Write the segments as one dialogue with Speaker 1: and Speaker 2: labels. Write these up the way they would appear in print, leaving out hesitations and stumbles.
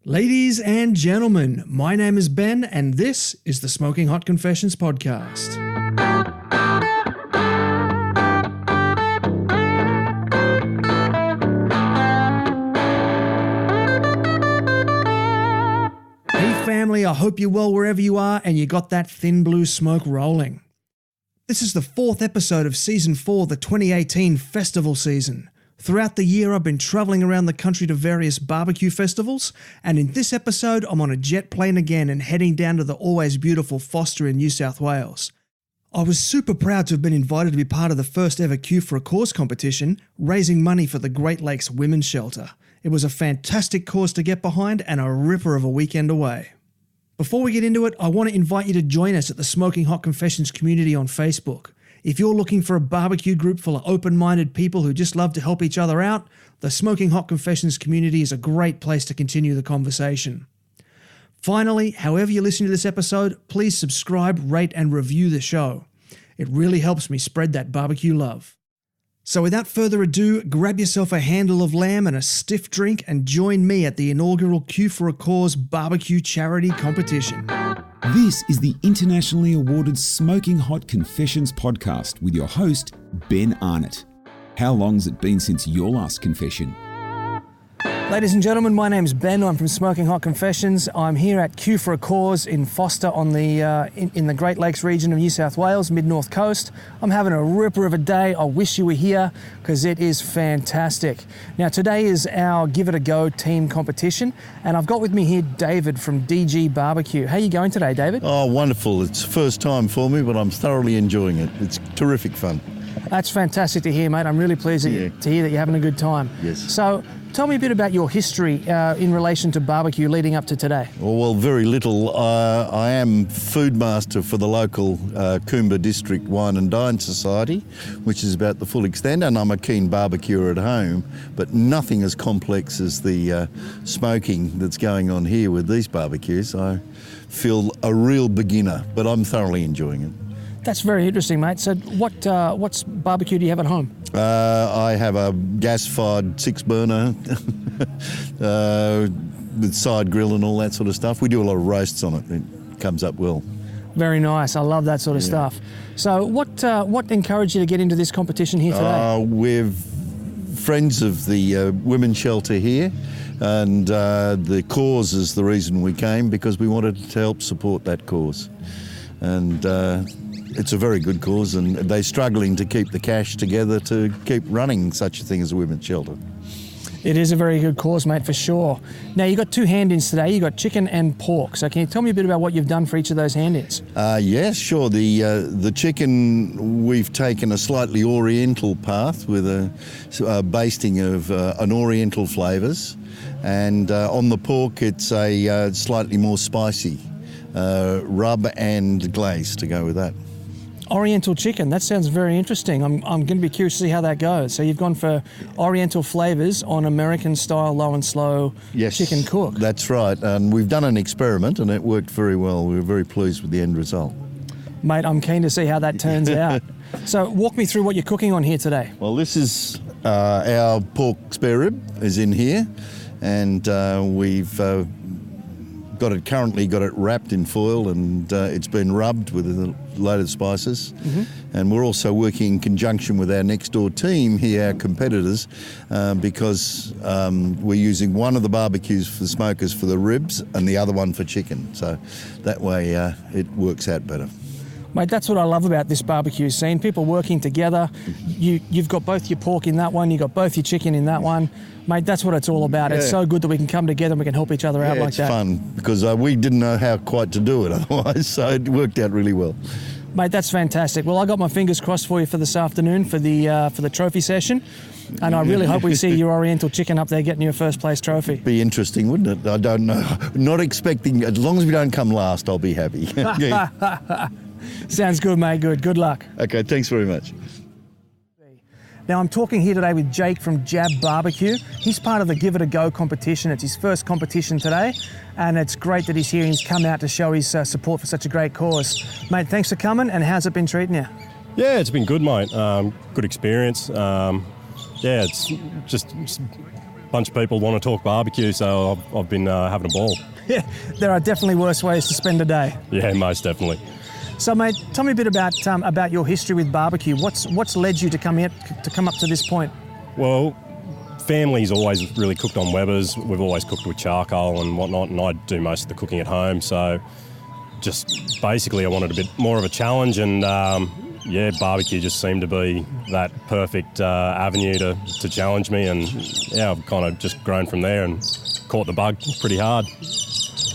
Speaker 1: Ladies and gentlemen, my name is Ben and this is the Smoking Hot Confessions podcast. Hey family, I hope you're well wherever you are and you got that thin blue smoke rolling. This is the fourth episode of Season 4, the 2018 festival season. Throughout the year, I've been travelling around the country to various barbecue festivals, and in this episode, I'm on a jet plane again and heading down to the always beautiful Forster in New South Wales. I was super proud to have been invited to be part of the first ever Queue for a Cause competition, raising money for the Great Lakes Women's Shelter. It was a fantastic cause to get behind and a ripper of a weekend away. Before we get into it, I want to invite you to join us at the Smoking Hot Confessions community on Facebook. If you're looking for a barbecue group full of open-minded people who just love to help each other out, the Smoking Hot Confessions community is a great place to continue the conversation. Finally, however you listen to this episode, please subscribe, rate and review the show. It really helps me spread that barbecue love. So without further ado, grab yourself a handle of lamb and a stiff drink and join me at the inaugural Queue for a Cause barbecue charity competition.
Speaker 2: This is the internationally awarded Smoking Hot Confessions podcast with your host, Ben Arnott. How long's it been since your last confession?
Speaker 1: Ladies and gentlemen, my name's Ben. I'm from Smoking Hot Confessions. I'm here at Queue for a Cause in Forster on the in the Great Lakes region of New South Wales, mid-north coast. I'm having a ripper of a day. I wish you were here because it is fantastic. Now today is our Give It a Go team competition and I've got with me here David from DG Barbecue. How are you going today, David?
Speaker 3: Oh, wonderful. It's the first time for me, but I'm thoroughly enjoying it. It's terrific fun.
Speaker 1: That's fantastic to hear, mate. I'm really pleased to hear that you're having a good time.
Speaker 3: Yes.
Speaker 1: So, tell me a bit about your history in relation to barbecue leading up to today.
Speaker 3: Well, very little. I am food master for the local Coomba District Wine and Dine Society, which is about the full extent, and I'm a keen barbecuer at home, but nothing as complex as the smoking that's going on here with these barbecues. I feel a real beginner, but I'm thoroughly enjoying it.
Speaker 1: That's very interesting, mate. So what's barbecue do you have at home?
Speaker 3: I have a gas-fired 6-burner with side grill and all that sort of stuff. We do a lot of roasts on it. It comes up well.
Speaker 1: Very nice. I love that sort of stuff. So what encouraged you to get into this competition here today?
Speaker 3: We're friends of the women's shelter here, and the cause is the reason we came, because we wanted to help support that cause. And it's a very good cause, and they're struggling to keep the cash together to keep running such a thing as a women's shelter.
Speaker 1: It is a very good cause, mate, for sure. Now, you've got two hand-ins today. You've got chicken and pork. So can you tell me a bit about what you've done for each of those hand-ins?
Speaker 3: Yes, sure. The chicken, we've taken a slightly oriental path with a basting of an oriental flavours. And on the pork, it's a slightly more spicy rub and glaze to go with that.
Speaker 1: Oriental chicken, that sounds very interesting. I'm going to be curious to see how that goes. So you've gone for oriental flavours on American-style low and slow chicken cook.
Speaker 3: That's right, and we've done an experiment and it worked very well. We were very pleased with the end result.
Speaker 1: Mate, I'm keen to see how that turns out. So walk me through what you're cooking on here today.
Speaker 3: Well, this is our pork spare rib is in here, and we've currently got it wrapped in foil, and it's been rubbed with a load of spices. Mm-hmm. And we're also working in conjunction with our next door team here, our competitors, because we're using one of the barbecues for smokers for the ribs and the other one for chicken. So that way it works out better.
Speaker 1: Mate, that's what I love about this barbecue scene. People working together. You've got both your pork in that one, you've got both your chicken in that one. Mate, that's what it's all about. Yeah. It's so good that we can come together and we can help each other out like that.
Speaker 3: It's fun because we didn't know how quite to do it otherwise, so it worked out really well.
Speaker 1: Mate, that's fantastic. Well, I got my fingers crossed for you for this afternoon for the trophy session, and I really hope we see your Oriental chicken up there getting your first place trophy.
Speaker 3: Be interesting, wouldn't it? I don't know. Not expecting. As long as we don't come last, I'll be happy.
Speaker 1: Sounds good, mate. Good luck.
Speaker 3: Okay, thanks very much.
Speaker 1: Now, I'm talking here today with Jake from Jab Barbecue. He's part of the Give It a Go competition. It's his first competition today, and it's great that he's here and he's come out to show his support for such a great cause. Mate, thanks for coming, and how's it been treating you?
Speaker 4: Yeah, it's been good, mate. Good experience. It's just bunch of people want to talk barbecue, so I've been having a ball.
Speaker 1: Yeah, there are definitely worse ways to spend a day.
Speaker 4: Yeah, most definitely.
Speaker 1: So, mate, tell me a bit about your history with barbecue. What's led you to come up to this point?
Speaker 4: Well, family's always really cooked on Weber's. We've always cooked with charcoal and whatnot, and I do most of the cooking at home. So, just basically, I wanted a bit more of a challenge, and barbecue just seemed to be that perfect avenue to challenge me, and yeah, I've kind of just grown from there and caught the bug pretty hard.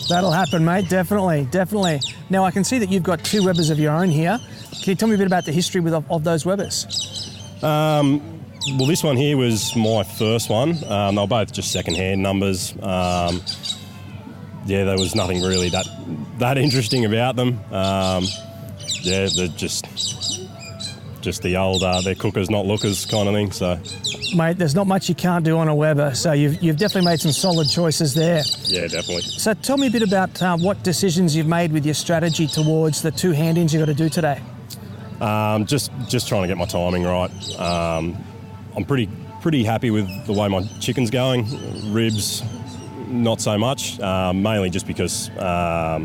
Speaker 1: That'll happen, mate. Definitely. Now, I can see that you've got 2 Webers of your own here. Can you tell me a bit about the history of those Webers?
Speaker 4: Well, this one here was my first one. They were both just second-hand numbers. There was nothing really that interesting about them. They're just the old they're cookers, not lookers kind of thing. So,
Speaker 1: mate, there's not much you can't do on a Weber, so you've definitely made some solid choices there.
Speaker 4: Yeah, definitely.
Speaker 1: So tell me a bit about what decisions you've made with your strategy towards the 2 hand-ins you've got to do today.
Speaker 4: Just trying to get my timing right. I'm pretty happy with the way my chicken's going. Ribs, not so much, mainly just because I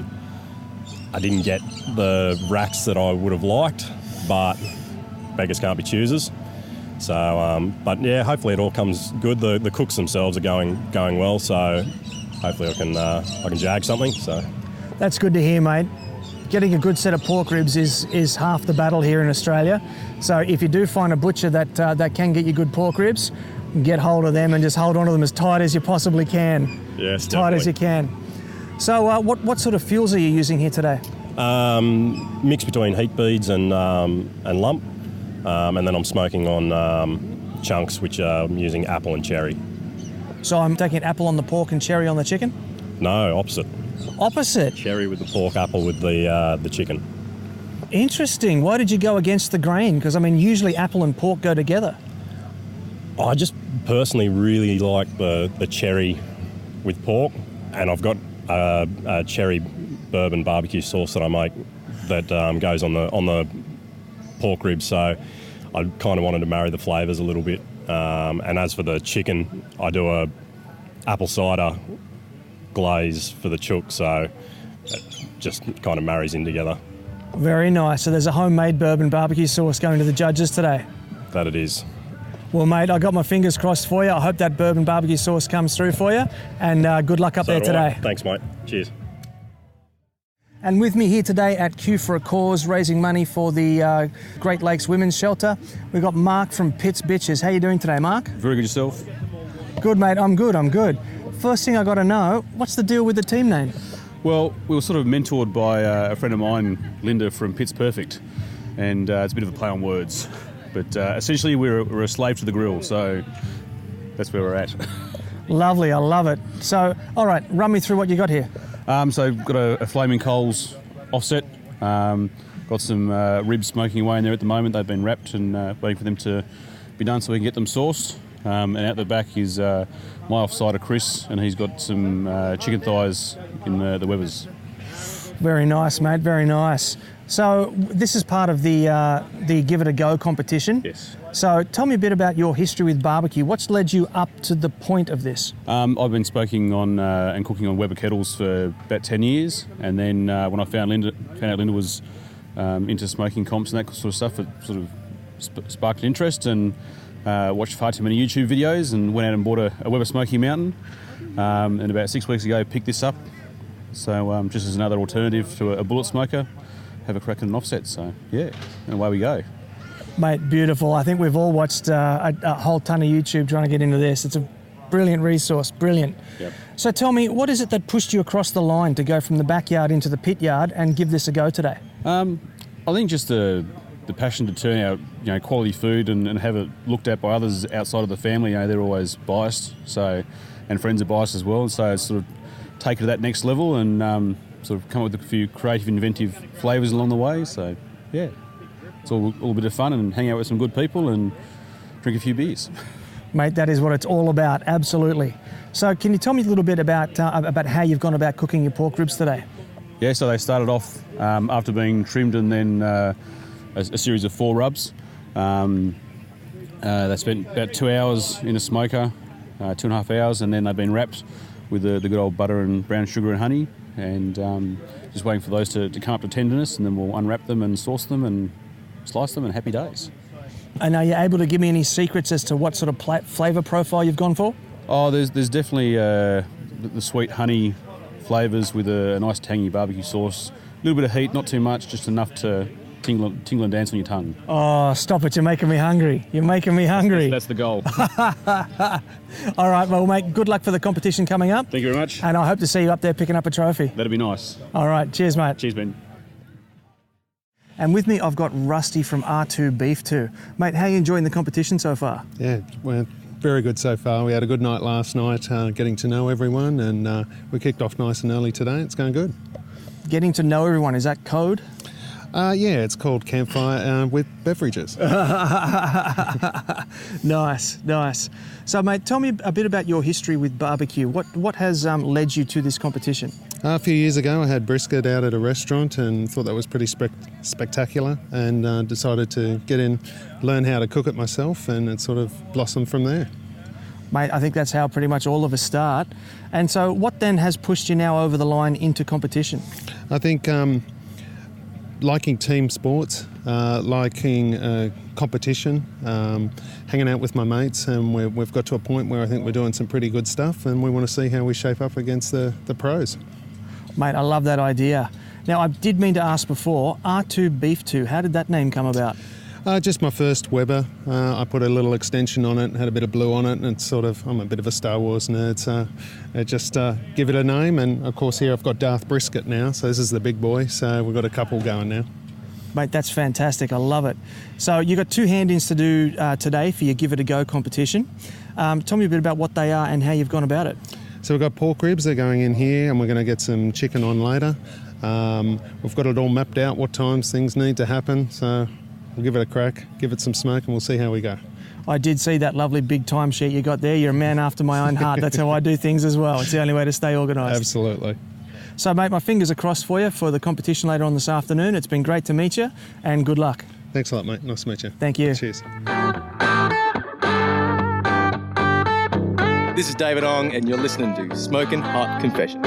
Speaker 4: didn't get the racks that I would have liked, but beggars can't be choosers. So, but yeah, hopefully it all comes good. The cooks themselves are going well, so hopefully I can jag something. So
Speaker 1: that's good to hear, mate. Getting a good set of pork ribs is half the battle here in Australia. So if you do find a butcher that can get you good pork ribs, get hold of them and just hold on to them as tight as you possibly can.
Speaker 4: Yes,
Speaker 1: as tight as you can. So what sort of fuels are you using here today?
Speaker 4: Mix between heat beads and lump, and then I'm smoking on chunks, which I'm using apple and cherry.
Speaker 1: So I'm taking apple on the pork and cherry on the chicken?
Speaker 4: No, opposite.
Speaker 1: Opposite?
Speaker 4: Cherry with the pork, apple with the chicken.
Speaker 1: Interesting. Why did you go against the grain? Because, I mean, usually apple and pork go together.
Speaker 4: I just personally really like the cherry with pork, and I've got a cherry bourbon barbecue sauce that I make that goes on the pork ribs, so I kind of wanted to marry the flavours a little bit. And as for the chicken, I do a apple cider glaze for the chook, so it just kind of marries in together.
Speaker 1: Very nice. So there's a homemade bourbon barbecue sauce going to the judges today.
Speaker 4: That it is.
Speaker 1: Well, mate, I got my fingers crossed for you. I hope that bourbon barbecue sauce comes through for you, and good luck up there today.
Speaker 4: Thanks, mate. Cheers.
Speaker 1: And with me here today at Q for a Cause, raising money for the Great Lakes Women's Shelter, we've got Mark from Pitt's Bitches. How you doing today, Mark?
Speaker 5: Very good, yourself?
Speaker 1: Good, mate. I'm good. First thing I got to know, what's the deal with the team name?
Speaker 5: Well, we were sort of mentored by a friend of mine, Linda from Pitt's Perfect, and it's a bit of a play on words. But essentially, we're a slave to the grill, so that's where we're at.
Speaker 1: Lovely, I love it. So, all right, run me through what you got here.
Speaker 5: So got a Flaming Coals offset. Got some ribs smoking away in there at the moment. They've been wrapped and waiting for them to be done so we can get them sourced. And out the back is my offsider Chris, and he's got some chicken thighs in the Webers.
Speaker 1: Very nice, mate, very nice. So this is part of the Give It a Go competition.
Speaker 5: Yes.
Speaker 1: So tell me a bit about your history with barbecue. What's led you up to the point of this?
Speaker 5: I've been smoking on and cooking on Weber kettles for about 10 years, and then when I found out Linda was into smoking comps and that sort of stuff, it sort of sparked interest, and watched far too many YouTube videos and went out and bought a Weber Smoky Mountain, and about 6 weeks ago picked this up. So just as another alternative to a bullet smoker, have a crack at an offset. So yeah, and away we go.
Speaker 1: Mate, beautiful. I think we've all watched a whole ton of YouTube trying to get into this. It's a brilliant resource, brilliant.
Speaker 5: Yep.
Speaker 1: So tell me, what is it that pushed you across the line to go from the backyard into the pit yard and give this a go today?
Speaker 5: I think just the passion to turn out quality food and have it looked at by others outside of the family. They're always biased, so, and friends are biased as well. So it's sort of take it to that next level and sort of come up with a few creative, inventive flavours along the way. So yeah, it's all a bit of fun and hang out with some good people and drink a few beers.
Speaker 1: Mate, that is what it's all about, absolutely. So can you tell me a little bit about how you've gone about cooking your pork ribs today?
Speaker 5: Yeah, so they started off after being trimmed and then a series of 4 rubs. They spent about 2 hours in a smoker, 2.5 hours, and then they've been wrapped with the good old butter and brown sugar and honey, and just waiting for those to come up to tenderness, and then we'll unwrap them and sauce them and slice them, and happy days.
Speaker 1: And are you able to give me any secrets as to what sort of flavour profile you've gone for?
Speaker 5: Oh, there's definitely the sweet honey flavours with a nice tangy barbecue sauce. A little bit of heat, not too much, just enough to tingle and dance on your tongue.
Speaker 1: Oh, stop it, you're making me hungry. You're making me hungry.
Speaker 5: That's the goal.
Speaker 1: All right, well, mate, good luck for the competition coming up.
Speaker 5: Thank you very much.
Speaker 1: And I hope to see you up there picking up a trophy.
Speaker 5: That'd be nice.
Speaker 1: All right, cheers, mate.
Speaker 5: Cheers, Ben.
Speaker 1: And with me, I've got Rusty from R2 Beef 2. Mate, how are you enjoying the competition so far?
Speaker 6: Yeah, we're very good so far. We had a good night last night, getting to know everyone, and we kicked off nice and early today. It's going good.
Speaker 1: Getting to know everyone, is that code?
Speaker 6: Yeah, it's called Campfire with beverages.
Speaker 1: Nice. So, mate, tell me a bit about your history with barbecue. What has led you to this competition?
Speaker 6: A few years ago, I had brisket out at a restaurant and thought that was pretty spectacular, and decided to get in, learn how to cook it myself, and it sort of blossomed from there.
Speaker 1: Mate, I think that's how pretty much all of us start. And so what then has pushed you now over the line into competition?
Speaker 6: I think liking team sports, liking competition, hanging out with my mates, and we've got to a point where I think we're doing some pretty good stuff, and we want to see how we shape up against the pros.
Speaker 1: Mate, I love that idea. Now, I did mean to ask before, R2 Beef 2, how did that name come about?
Speaker 6: Just my first Weber. I put a little extension on it, had a bit of blue on it, and it's sort of, I'm a bit of a Star Wars nerd, so just give it a name. And of course here I've got Darth Brisket now, so this is the big boy, so we've got a couple going now.
Speaker 1: Mate, that's fantastic. I love it. So you've got 2 hand-ins to do today for your Give It A Go competition. Tell me a bit about what they are and how you've gone about it.
Speaker 6: So we've got pork ribs, they're going in here, and we're going to get some chicken on later. We've got it all mapped out, what times things need to happen, so we'll give it a crack, give it some smoke, and we'll see how we go.
Speaker 1: I did see that lovely big timesheet you got there. You're a man after my own heart. That's how I do things as well. It's the only way to stay organised.
Speaker 6: Absolutely.
Speaker 1: So, mate, my fingers are crossed for you for the competition later on this afternoon. It's been great to meet you, and good luck.
Speaker 6: Thanks a lot, mate. Nice to meet you.
Speaker 1: Thank you.
Speaker 6: Cheers.
Speaker 7: This is David Ong, and you're listening to Smoking Hot Confession.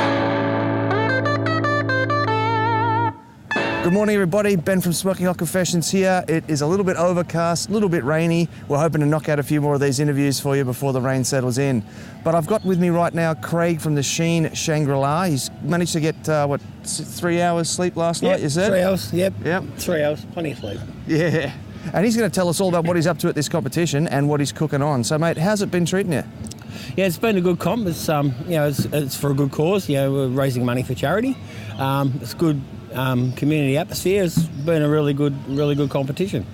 Speaker 1: Good morning, everybody. Ben from Smoking Hot Confessions here. It is a little bit overcast, a little bit rainy. We're hoping to knock out a few more of these interviews for you before the rain settles in. But I've got with me right now Craig from the Sheen Shangri-La. He's managed to get, 3 hours sleep last night, you said?
Speaker 8: 3 hours, yep. 3 hours, plenty of sleep.
Speaker 1: Yeah. And he's going to tell us all about what he's up to at this competition and what he's cooking on. So, mate, how's it been treating you?
Speaker 8: Yeah, it's been a good comp. It's it's for a good cause. We're raising money for charity. It's good community atmosphere. It's been a really good competition.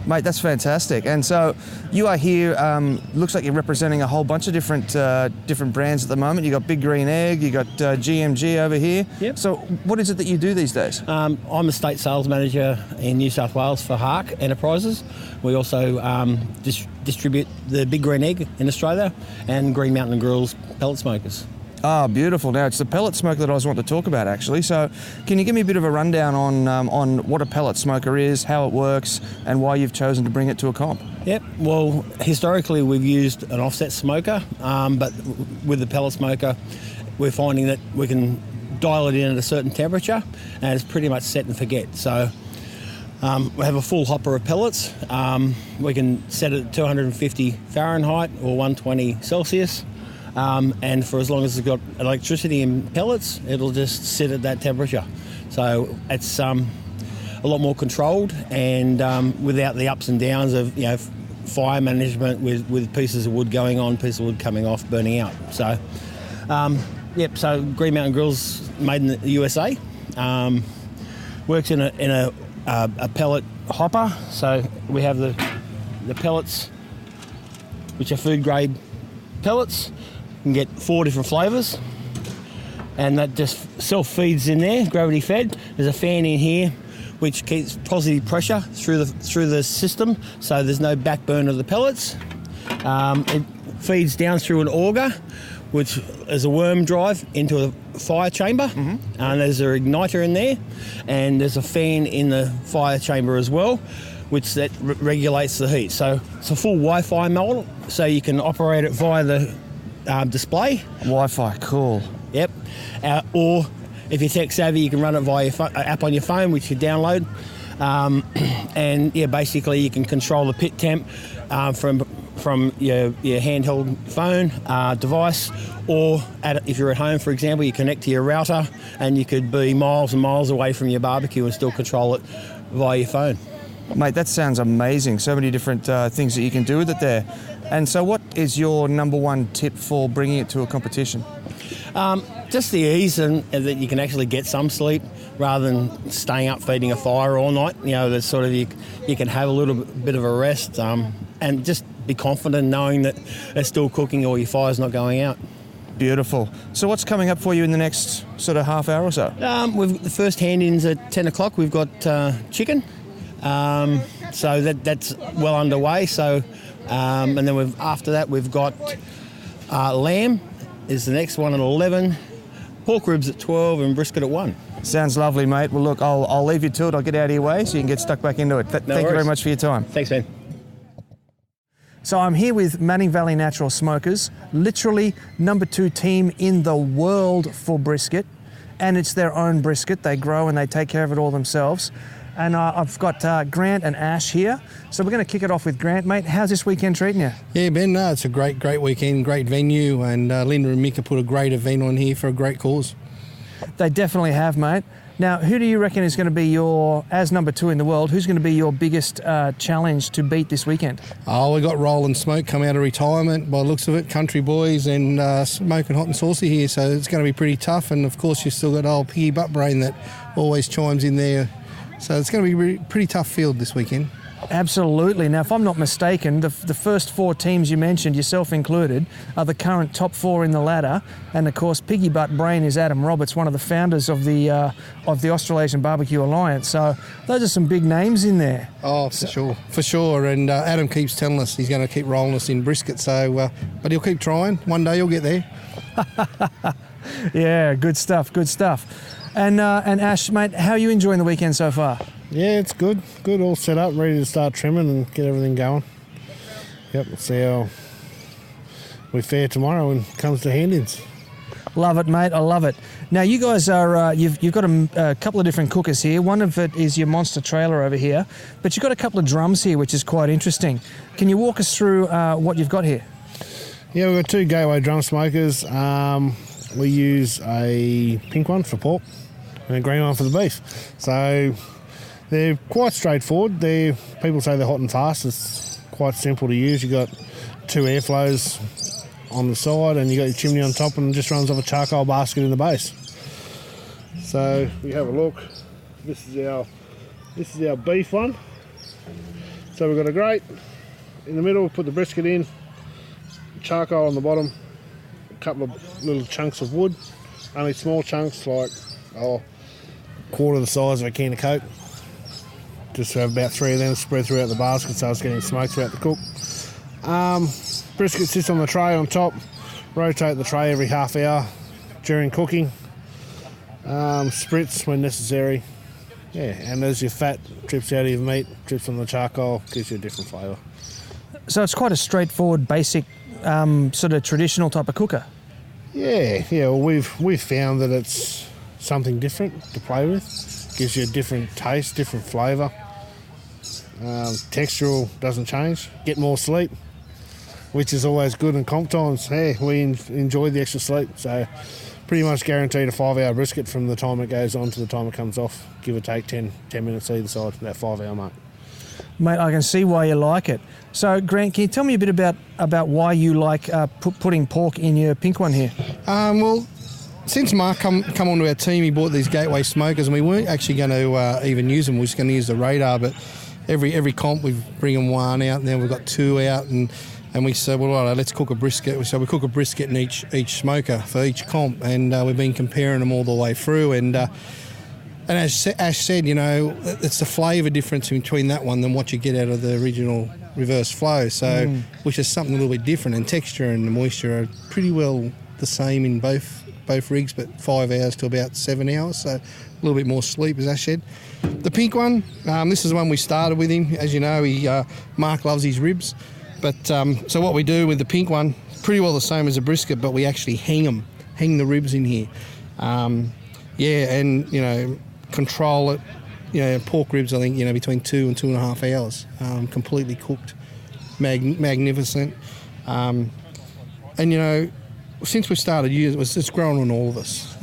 Speaker 1: Mate, that's fantastic. And so you are here, looks like you're representing a whole bunch of different brands at the moment. You've got Big Green Egg, you've got GMG over here.
Speaker 8: Yep.
Speaker 1: So what is it that you do these days?
Speaker 8: I'm a state sales manager in New South Wales for Hark Enterprises. We also distribute the Big Green Egg in Australia and Green Mountain Grill's pellet smokers.
Speaker 1: Ah, beautiful. Now, it's the pellet smoker that I was wanting to talk about, actually. So can you give me a bit of a rundown on what a pellet smoker is, how it works, and why you've chosen to bring it to a comp?
Speaker 8: Yep. Well, historically, we've used an offset smoker, but with the pellet smoker, we're finding that we can dial it in at a certain temperature, and it's pretty much set and forget. So we have a full hopper of pellets. We can set it at 250 Fahrenheit or 120 Celsius. And for as long as it's got electricity and pellets, it'll just sit at that temperature. So it's a lot more controlled and without the ups and downs of fire management with pieces of wood going on, pieces of wood coming off, burning out. So so Green Mountain Grill's made in the USA. Works in a pellet hopper. So we have the pellets, which are food grade pellets. You can get 4 different flavours, and that just self-feeds in there, gravity fed. There's a fan in here which keeps positive pressure through the system, so there's no backburn of the pellets. It feeds down through an auger, which is a worm drive into a fire chamber, and there's an igniter in there, and there's a fan in the fire chamber as well, which that regulates the heat. So it's a full Wi-Fi model, so you can operate it via the display.
Speaker 1: Wi-Fi, cool.
Speaker 8: Yep. Or if you're tech savvy, you can run it via your app on your phone, which you download. And yeah, basically you can control the pit temp from your handheld phone device, or if you're at home, for example, you connect to your router and you could be miles and miles away from your barbecue and still control it via your phone.
Speaker 1: Mate, that sounds amazing. So many different things that you can do with it there. And so what is your number one tip for bringing it to a competition?
Speaker 8: Just the ease and that you can actually get some sleep rather than staying up feeding a fire all night. You know, that sort of you can have a little bit of a rest and just be confident knowing that it's still cooking or your fire's not going out.
Speaker 1: Beautiful. So what's coming up for you in the next sort of half hour or so?
Speaker 8: The first hand-ins at 10 o'clock. We've got chicken. So that's well underway. So and then after that we've got lamb is the next one at 11, pork ribs at 12 and brisket at 1.
Speaker 1: Sounds lovely, mate. Well, look, I'll leave you to it. I'll get out of your way so you can get stuck back into it. Thank you very much for your time.
Speaker 8: Thanks, man.
Speaker 1: So I'm here with Manning Valley Natural Smokers, literally number 2 team in the world for brisket, and it's their own brisket. They grow and they take care of it all themselves. And I've got Grant and Ash here. So we're going to kick it off with Grant, mate. How's this weekend treating you?
Speaker 9: Yeah, Ben, no, it's a great weekend, great venue, and Linda and Mika put a great event on here for a great cause.
Speaker 1: They definitely have, mate. Now, who do you reckon is going to be as number 2 in the world, who's going to be your biggest challenge to beat this weekend?
Speaker 9: Oh, we got Roland Smoke come out of retirement by the looks of it, Country Boys and Smoking Hot and Saucy here, so it's going to be pretty tough. And of course, you've still got old Piggy Butt Brain that always chimes in there. So it's going to be a pretty tough field this weekend.
Speaker 1: Absolutely. Now, if I'm not mistaken, the first 4 teams you mentioned, yourself included, are the current top 4 in the ladder. And of course, Piggy Butt Brain is Adam Roberts, one of the founders of the Australasian Barbecue Alliance. So those are some big names in there.
Speaker 9: Oh, for sure. And Adam keeps telling us he's going to keep rolling us in brisket. So, but he'll keep trying. One day he'll get there.
Speaker 1: Yeah, good stuff. And Ash, mate, how are you enjoying the weekend so far?
Speaker 10: Yeah, it's good. Good, all set up, ready to start trimming and get everything going. Yep, we'll see how we fare tomorrow when it comes to hand-ins.
Speaker 1: Love it, mate. I love it. Now, you guys are, you've got a couple of different cookers here. One of it is your monster trailer over here, but you've got a couple of drums here, which is quite interesting. Can you walk us through what you've got here?
Speaker 10: Yeah, we've got 2 Gateway drum smokers. We use a pink one for pork and a green one for the beef. So they're quite straightforward. People say they're hot and fast. It's quite simple to use. You've got 2 airflows on the side and you've got your chimney on top, and it just runs off a charcoal basket in the base. So we have a look. This is our beef one. So we've got a grate in the middle, put the brisket in, charcoal on the bottom, a couple of little chunks of wood, only small chunks, like quarter the size of a can of Coke. Just to have about 3 of them spread throughout the basket so it's getting smoked throughout the cook. Brisket sits on the tray on top. Rotate the tray every half hour during cooking. Spritz when necessary. Yeah, and as your fat drips out of your meat, drips on the charcoal, gives you a different flavour.
Speaker 1: So it's quite a straightforward, basic, sort of traditional type of cooker.
Speaker 10: Yeah. Well, we've found that it's something different to play with. Gives you a different taste, different flavour. Textural doesn't change. Get more sleep, which is always good in comp times. Hey, we enjoy the extra sleep, so pretty much guaranteed a 5-hour brisket from the time it goes on to the time it comes off. Give or take 10 minutes either side, that 5-hour mark.
Speaker 1: Mate, I can see why you like it. So, Grant, can you tell me a bit about why you like putting pork in your pink one here?
Speaker 9: Well, since Mark come onto our team, he bought these Gateway smokers, and we weren't actually going to even use them. We were just going to use the radar, but every comp we bring them 1 out, and then we've got 2 out, and we said, well, all right, let's cook a brisket. So we cook a brisket in each smoker for each comp, and we've been comparing them all the way through. And as Ash said, you know, it's the flavour difference between that one than what you get out of the original reverse flow. So, which is something a little bit different, and texture and the moisture are pretty well the same in both rigs, but 5 hours to about 7 hours, so a little bit more sleep, as Ash said. The pink one, this is the one we started with him. As you know, Mark loves his ribs. But so what we do with the pink one, pretty well the same as a brisket, but we actually hang the ribs in here. And, control it. Pork ribs, I think, between 2 and 2.5 hours, completely cooked, magnificent. Since we started using it's grown on all of us,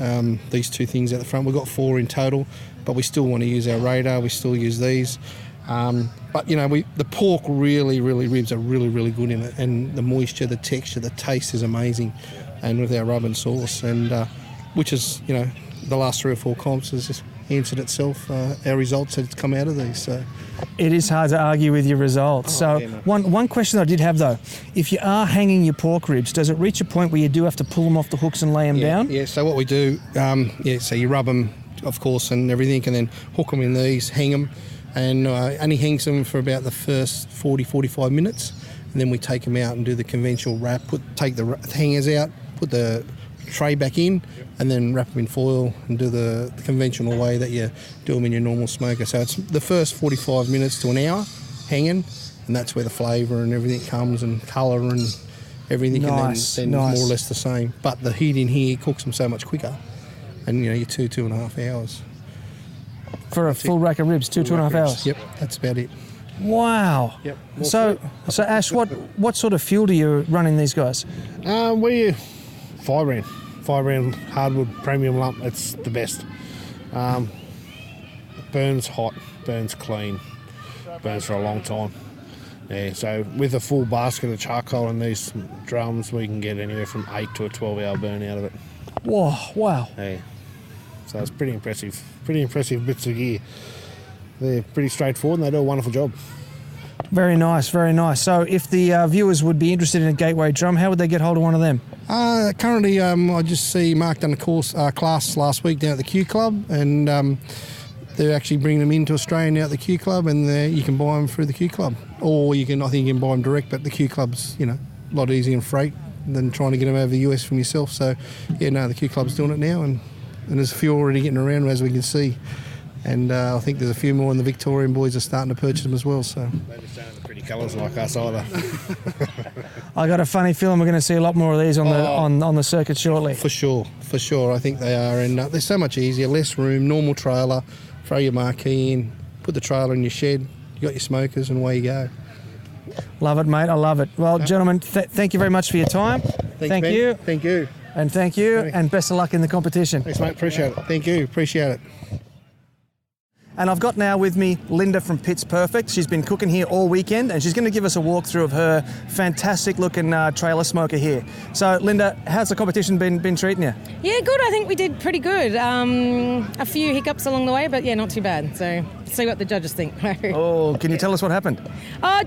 Speaker 9: these two things at the front. We've got 4 in total, but we still want to use our radar. We still use these. The pork ribs are really, really good in it, and the moisture, the texture, the taste is amazing. And with our rub and sauce, and which is, the last 3 or 4 comps has just answered itself. Our results had come out of these. So
Speaker 1: it is hard to argue with your results. One question I did have though, if you are hanging your pork ribs, does it reach a point where you do have to pull them off the hooks and lay them down?
Speaker 9: Yeah. So what we do, so you rub them, of course, and everything, and then hook them in these, hang them, and only hangs them for about the first 40-45 minutes, and then we take them out and do the conventional wrap. Take the hangers out, put the tray back in, and then wrap them in foil and do the conventional way that you do them in your normal smoker. So it's the first 45 minutes to an hour hanging, and that's where the flavour and everything comes, and colour and everything,
Speaker 1: nice,
Speaker 9: and then more or less the same. But the heat in here cooks them so much quicker, and you're 2.5 hours.
Speaker 1: For a full rack of ribs, 2.5 hours?
Speaker 9: Yep, that's about it.
Speaker 1: Wow.
Speaker 9: Yep.
Speaker 1: So Ash, what sort of fuel do you run in these guys?
Speaker 10: We 5 round hardwood premium lump. It's the best. Burns hot, burns clean, burns for a long time. Yeah, so with a full basket of charcoal in these drums, we can get anywhere from 8 to a 12-hour burn out of it.
Speaker 1: Whoa, wow.
Speaker 10: Yeah. So it's pretty impressive bits of gear. They're pretty straightforward and they do a wonderful job.
Speaker 1: Very nice, very nice. So if the viewers would be interested in a gateway drum, how would they get hold of one of them?
Speaker 9: Currently, I just see Mark done a class last week down at the Q Club, and they're actually bringing them into Australia now at the Q Club, and you can buy them through the Q Club. Or I think you can buy them direct, but the Q Club's, a lot easier in freight than trying to get them over the US from yourself. So, the Q Club's doing it now, and there's a few already getting around, as we can see. And I think there's a few more, and the Victorian boys are starting to purchase them as well. So
Speaker 10: they just don't have the pretty colours like us either.
Speaker 1: I got a funny feeling we're going to see a lot more of these on the circuit shortly.
Speaker 9: For sure. I think they are, and they're so much easier, less room, normal trailer, throw your marquee in, put the trailer in your shed, you got your smokers, and away you go.
Speaker 1: Love it, mate. I love it. Well, gentlemen, thank you very much for your time.
Speaker 9: Thank you. Thank you.
Speaker 1: And thank you, and best of luck in the competition.
Speaker 9: Thanks, mate. Appreciate it. Thank you. Appreciate it.
Speaker 1: And I've got now with me Linda from Pit's Perfect. She's been cooking here all weekend, and she's going to give us a walkthrough of her fantastic looking trailer smoker here. So Linda, how's the competition been treating you?
Speaker 11: Yeah, good. I think we did pretty good. A few hiccups along the way, but yeah, not too bad. So see what the judges think.
Speaker 1: Oh, can you tell us what happened?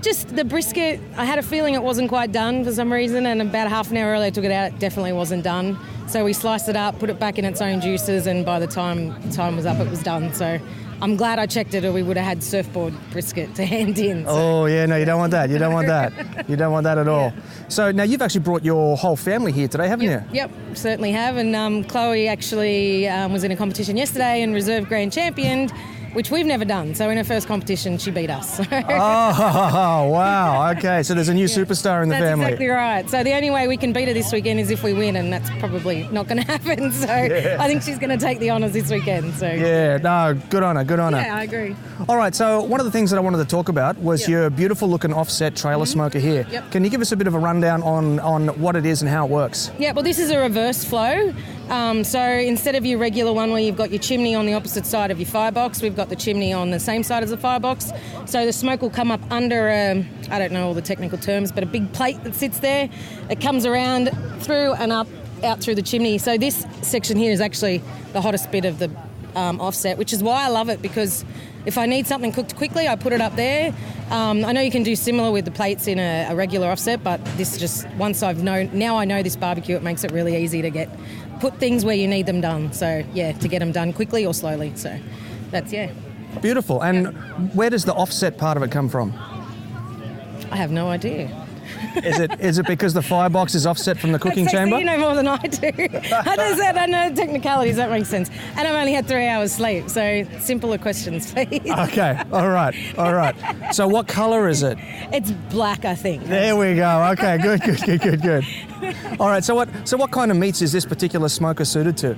Speaker 11: Just the brisket. I had a feeling it wasn't quite done for some reason, and about half an hour earlier I took it out, it definitely wasn't done. So we sliced it up, put it back in its own juices, and by the time was up, it was done. So I'm glad I checked it, or we would have had surfboard brisket to hand in. So.
Speaker 1: Oh, yeah, no, you don't want that. You don't want that. You don't want that at all. So now you've actually brought your whole family here today, haven't you?
Speaker 11: Yep, certainly have. And Chloe actually was in a competition yesterday and reserve grand championed, which we've never done. So in her first competition, she beat us.
Speaker 1: Oh, wow. Okay, so there's a new superstar in the family.
Speaker 11: That's exactly right. So the only way we can beat her this weekend is if we win, and that's probably not going to happen. So I think she's going to take the honours this weekend. So
Speaker 1: yeah, no, good on her, good on her.
Speaker 11: Yeah, I agree.
Speaker 1: All right, so one of the things that I wanted to talk about was your beautiful looking offset trailer smoker here.
Speaker 11: Yep.
Speaker 1: Can you give us a bit of a rundown on what it is and how it works?
Speaker 11: Yeah, well, this is a reverse flow. So instead of your regular one where you've got your chimney on the opposite side of your firebox, we've got the chimney on the same side as the firebox. So the smoke will come up under I don't know all the technical terms, but a big plate that sits there. It comes around through and up, out through the chimney. So this section here is actually the hottest bit of the offset, which is why I love it, because if I need something cooked quickly, I put it up there. I know you can do similar with the plates in a regular offset, but this just, once I know this barbecue, it makes it really easy to put things where you need them done. So, yeah, to get them done quickly or slowly. So, that's,
Speaker 1: Beautiful. And where does the offset part of it come from?
Speaker 11: I have no idea.
Speaker 1: Is it because the firebox is offset from the cooking chamber?
Speaker 11: You know more than I do. I know the technicalities, that makes sense. And I've only had 3 hours sleep, so simpler questions, please.
Speaker 1: Okay, all right. So what colour is it?
Speaker 11: It's black, I think.
Speaker 1: There we go. Okay, good. All right, so what kind of meats is this particular smoker suited to?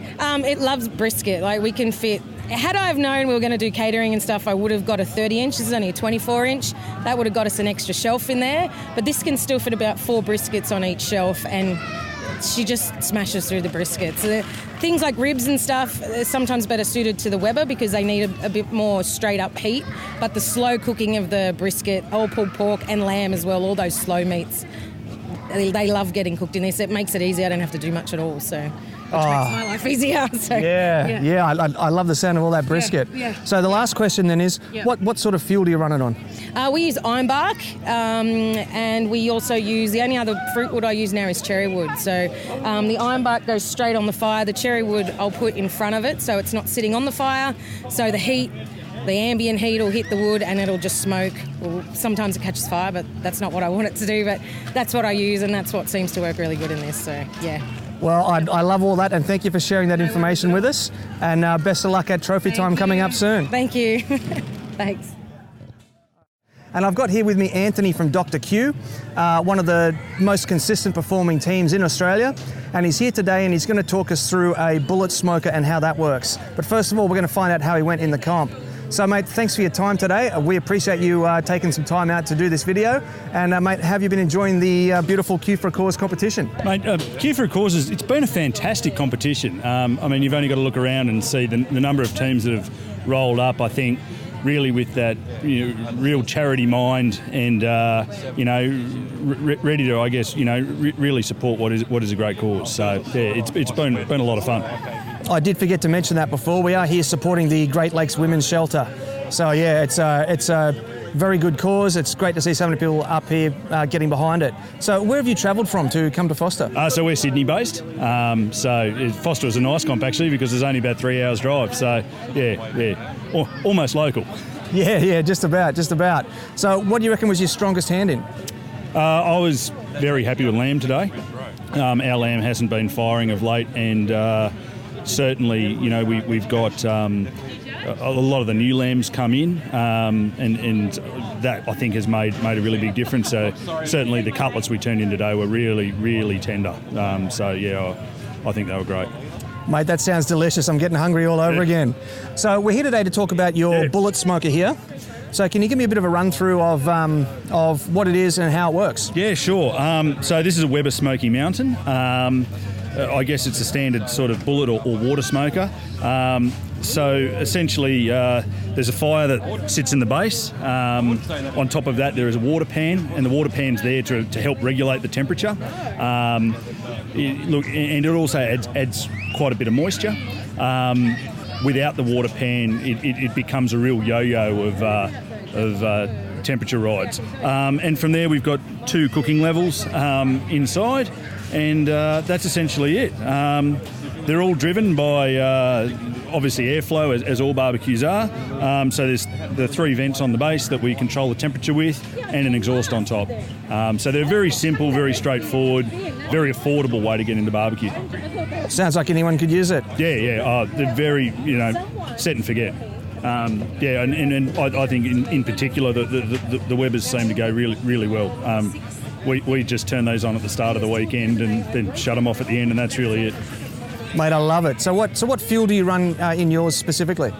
Speaker 11: It loves brisket. Like, we can fit... Had I have known we were going to do catering and stuff, I would have got a 30-inch. This is only a 24-inch. That would have got us an extra shelf in there. But this can still fit about 4 briskets on each shelf, and she just smashes through the brisket. So things like ribs and stuff are sometimes better suited to the Weber because they need a bit more straight-up heat. But the slow cooking of the brisket, whole pulled pork and lamb as well, all those slow meats, they love getting cooked in this. It makes it easy. I don't have to do much at all, so... Which makes my life easier. So,
Speaker 1: yeah. I love the sound of all that brisket.
Speaker 11: Yeah.
Speaker 1: So the last question then is, what sort of fuel do you run it on?
Speaker 11: We use ironbark, and we also use, the only other fruit wood I use now is cherry wood. So the ironbark goes straight on the fire. The cherry wood I'll put in front of it so it's not sitting on the fire. So the ambient heat will hit the wood and it'll just smoke. Well, sometimes it catches fire, but that's not what I want it to do. But that's what I use, and that's what seems to work really good in this. So, yeah.
Speaker 1: Well, I love all that, and thank you for sharing that information with us. And best of luck at trophy time coming up soon.
Speaker 11: Thank you. Thanks.
Speaker 1: And I've got here with me Anthony from Dr. Q, one of the most consistent performing teams in Australia. And he's here today and he's going to talk us through a bullet smoker and how that works. But first of all, we're going to find out how he went in the comp. So, mate, thanks for your time today. We appreciate you taking some time out to do this video. And, mate, have you been enjoying the beautiful Q for a Cause competition?
Speaker 12: Mate, Q for a Cause, it's been a fantastic competition. I mean, you've only got to look around and see the number of teams that have rolled up, I think, really with that real charity mind and, ready to, I guess, really support what is a great cause. So, yeah, it's been a lot of fun.
Speaker 1: I did forget to mention that before. We are here supporting the Great Lakes Women's Shelter. So, yeah, it's a very good cause. It's great to see so many people up here getting behind it. So where have you travelled from to come to Forster?
Speaker 12: So we're Sydney-based. So Forster was a nice comp, actually, because there's only about 3 hours drive. So, yeah, almost local.
Speaker 1: Yeah, just about. So what do you reckon was your strongest hand in?
Speaker 12: I was very happy with lamb today. Our lamb hasn't been firing of late, and certainly, we've got a lot of the new lambs come in, and that I think has made a really big difference. So certainly the cutlets we turned in today were really, really tender. So yeah, I think they were great.
Speaker 1: Mate, that sounds delicious. I'm getting hungry all over again. So we're here today to talk about your bullet smoker here. So can you give me a bit of a run through of what it is and how it works?
Speaker 12: Yeah, sure. So this is a Weber Smoky Mountain. I guess it's a standard sort of bullet or water smoker. So essentially there's a fire that sits in the base. On top of that there is a water pan, and the water pan's there to help regulate the temperature. And it also adds quite a bit of moisture. Without the water pan, it becomes a real yo-yo of temperature rides. And from there we've got 2 cooking levels inside, and that's essentially it. They're all driven by, obviously, airflow, as all barbecues are. So there's the 3 vents on the base that we control the temperature with, and an exhaust on top. So they're very simple, very straightforward, very affordable way to get into barbecue.
Speaker 1: Sounds like anyone could use it.
Speaker 12: Yeah. They're very, set and forget. And I think in particular the Webers seem to go really, really well. We just turn those on at the start of the weekend and then shut them off at the end, and that's really it.
Speaker 1: Mate, I love it. So what fuel do you run in yours specifically?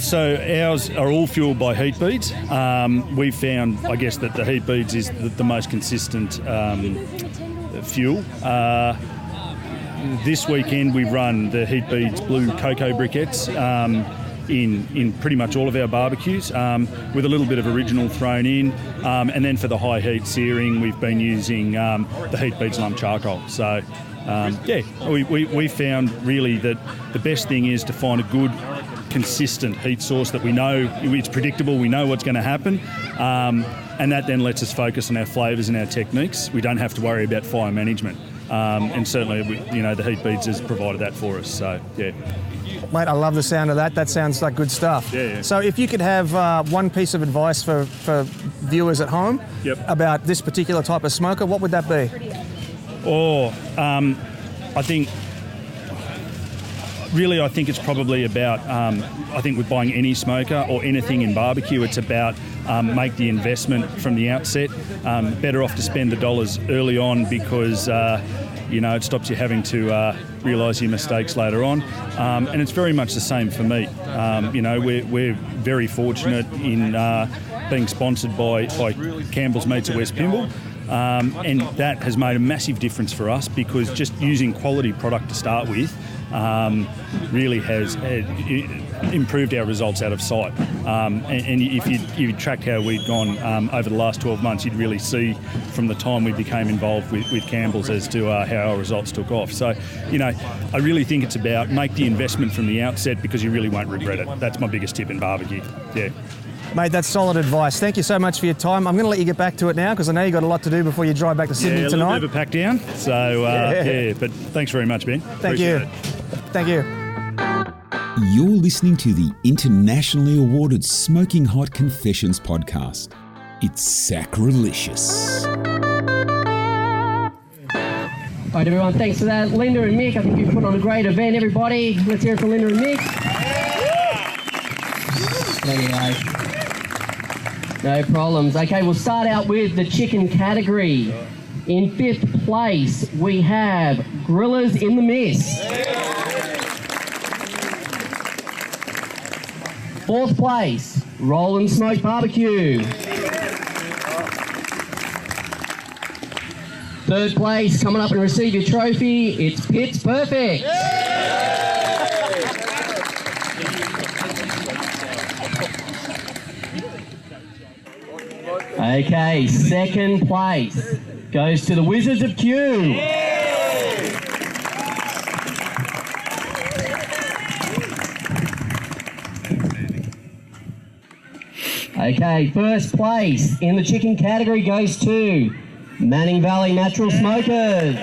Speaker 12: So ours are all fueled by heat beads. We've found, I guess, that the heat beads is the most consistent fuel. This weekend we've run the heat beads blue cocoa briquettes in pretty much all of our barbecues, with a little bit of original thrown in. And then for the high heat searing, we've been using the heat beads lump charcoal. So we found really that the best thing is to find a good, consistent heat source that we know it's predictable, we know what's going to happen, and that then lets us focus on our flavours and our techniques. We don't have to worry about fire management. and certainly, the heat beads has provided that for us. So, yeah.
Speaker 1: Mate, I love the sound of that. That sounds like good stuff.
Speaker 12: Yeah.
Speaker 1: So if you could have one piece of advice for viewers at home about this particular type of smoker, what would that be?
Speaker 12: I think it's probably about, I think with buying any smoker or anything in barbecue, it's about make the investment from the outset. Better off to spend the dollars early on because, it stops you having to realise your mistakes later on. And it's very much the same for meat. We're very fortunate in being sponsored by Campbell's Meats at West Pymble. And that has made a massive difference for us because just using quality product to start with really has improved our results out of sight. And if you tracked how we'd gone over the last 12 months, you'd really see from the time we became involved with Campbell's as to how our results took off. So, I really think it's about make the investment from the outset because you really won't regret it. That's my biggest tip in barbecue. Yeah.
Speaker 1: Mate, that's solid advice. Thank you so much for your time. I'm going to let you get back to it now because I know you've got a lot to do before you drive back to Sydney tonight.
Speaker 12: A little bit of a pack down. So, but thanks very much, Ben.
Speaker 1: Thank you. Thank you.
Speaker 2: You're listening to the internationally awarded Smoking Hot Confessions podcast. It's sacrilegious.
Speaker 13: All right, everyone, thanks for that. Linda and Mick, I think you've put on a great event, everybody. Let's hear it for Linda and Mick. Anyway. No problems. Okay, we'll start out with the chicken category. In 5th place, we have Grillers in the Mist. 4th place, Roll and Smoke Barbecue. 3rd place, coming up and receive your trophy, it's Pitch Perfect. Okay, 2nd place goes to the Wizards of Q. Okay, 1st place in the chicken category goes to Manning Valley Natural Smokers.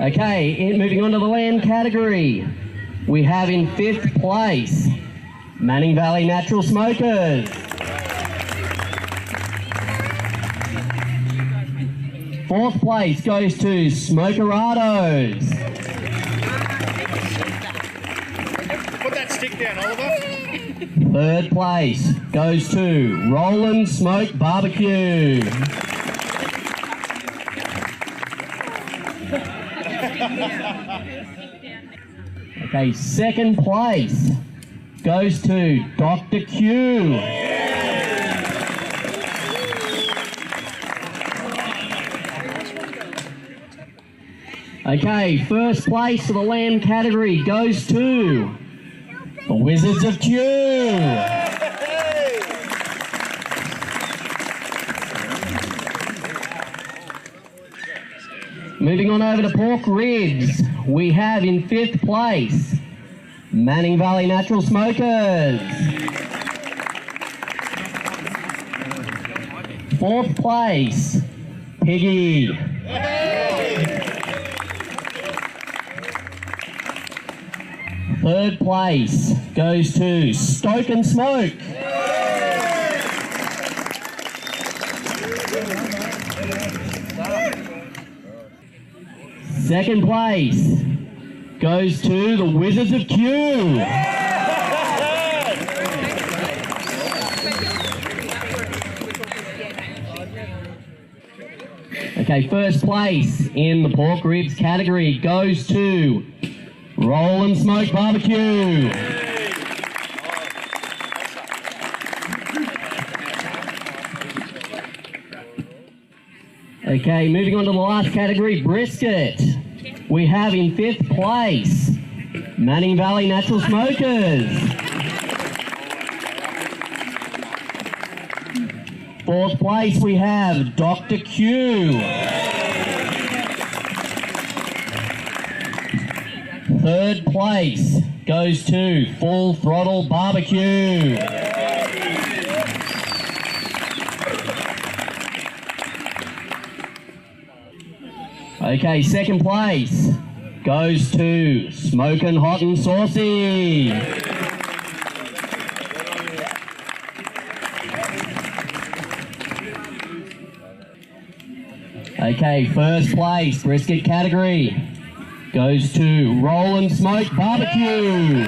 Speaker 13: Okay, moving on to the lamb category, we have in 5th place, Manning Valley Natural Smokers. 4th place goes to Smokerados.
Speaker 12: Put that stick down, Oliver.
Speaker 13: 3rd place goes to Roland Smoke Barbecue. Okay, 2nd place goes to Dr. Q. Okay, 1st place for the lamb category goes to the Wizards of Q. Moving on over to pork ribs, we have in 5th place, Manning Valley Natural Smokers. 4th place, Piggy. 3rd place goes to Stoke and Smoke. 2nd place goes to the Wizards of Q. Okay, 1st place in the pork ribs category goes to Roll and Smoke Barbecue. Okay, moving on to the last category, brisket. We have in 5th place, Manning Valley Natural Smokers. 4th place we have Dr. Q. 3rd place goes to Full Throttle Barbecue. Okay, second place goes to Smokin' Hot and Saucy. Okay, first place, brisket category, goes to Roll and Smoke Barbecue.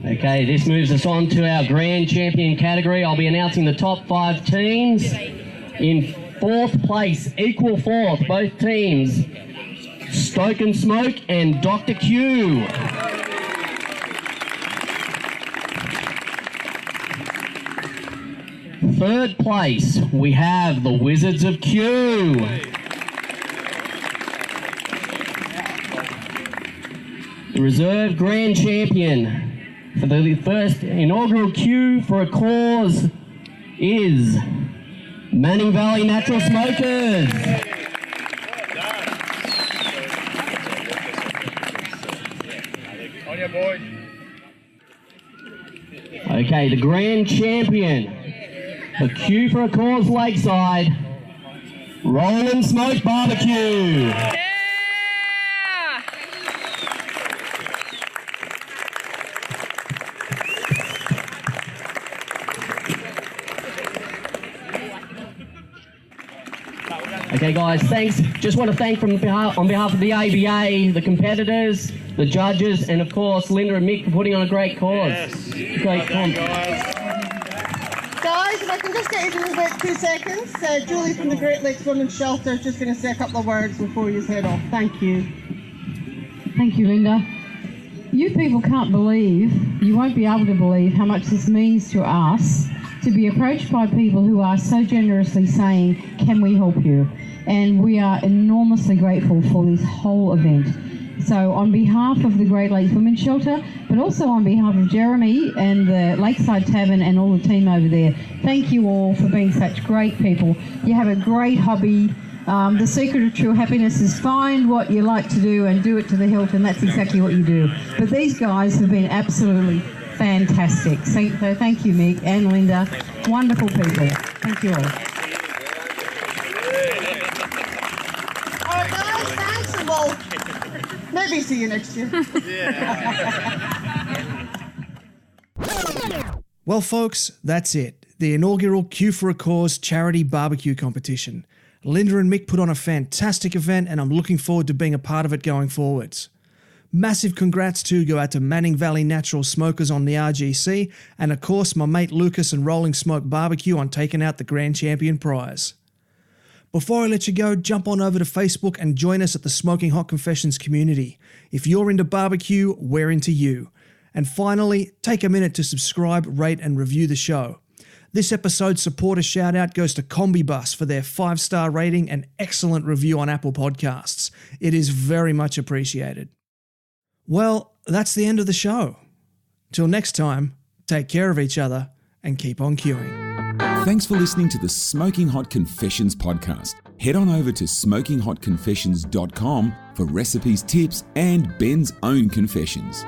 Speaker 13: Okay, this moves us on to our Grand Champion category. I'll be announcing the top 5 teams. In 4th place, equal 4th, both teams, Stoke and Smoke and Dr. Q. Third place, we have the Wizards of Q. The reserve Grand Champion for the first inaugural Q for a Cause is Manning Valley Natural Smokers.
Speaker 14: On your boys.
Speaker 13: Okay, the Grand Champion for Q for a Cause Lakeside, Roll and Smoke Barbecue. Okay, guys, thanks. Just want to thank on behalf of the ABA, the competitors, the judges, and of course Linda and Mick for putting on a great cause.
Speaker 14: Yes.
Speaker 13: Great comp.
Speaker 15: Guys, if I can just get you to wait 2 seconds. Julie from the Great Lakes Women's Shelter is just going to say a couple of words before you head off. Thank you.
Speaker 16: Thank you, Linda. You people can't believe, you won't be able to believe how much this means to us to be approached by people who are so generously saying, can we help you? And we are enormously grateful for this whole event. So on behalf of the Great Lakes Women's Shelter, but also on behalf of Jeremy and the Lakeside Tavern and all the team over there, thank you all for being such great people. You have a great hobby. The secret of true happiness is find what you like to do and do it to the hilt, and that's exactly what you do. But these guys have been absolutely fantastic. So thank you, Mick and Linda. Wonderful people. Thank you all.
Speaker 15: All right, guys, thanks, and we'll maybe see you next year.
Speaker 1: Well, folks, that's it. The inaugural Q for a Cause charity barbecue competition. Linda and Mick put on a fantastic event, and I'm looking forward to being a part of it going forwards. Massive congrats too go out to Manning Valley Natural Smokers on the RGC, and of course my mate Lucas and Rolling Smoke Barbecue on taking out the Grand Champion prize. Before I let you go, jump on over to Facebook and join us at the Smoking Hot Confessions community. If you're into barbecue, we're into you. And finally, take a minute to subscribe, rate and review the show. This episode's supporter shout out goes to CombiBus for their 5-star rating and excellent review on Apple Podcasts. It is very much appreciated. Well, that's the end of the show. Till next time, take care of each other and keep on queuing.
Speaker 2: Thanks for listening to the Smoking Hot Confessions podcast. Head on over to smokinghotconfessions.com for recipes, tips, and Ben's own confessions.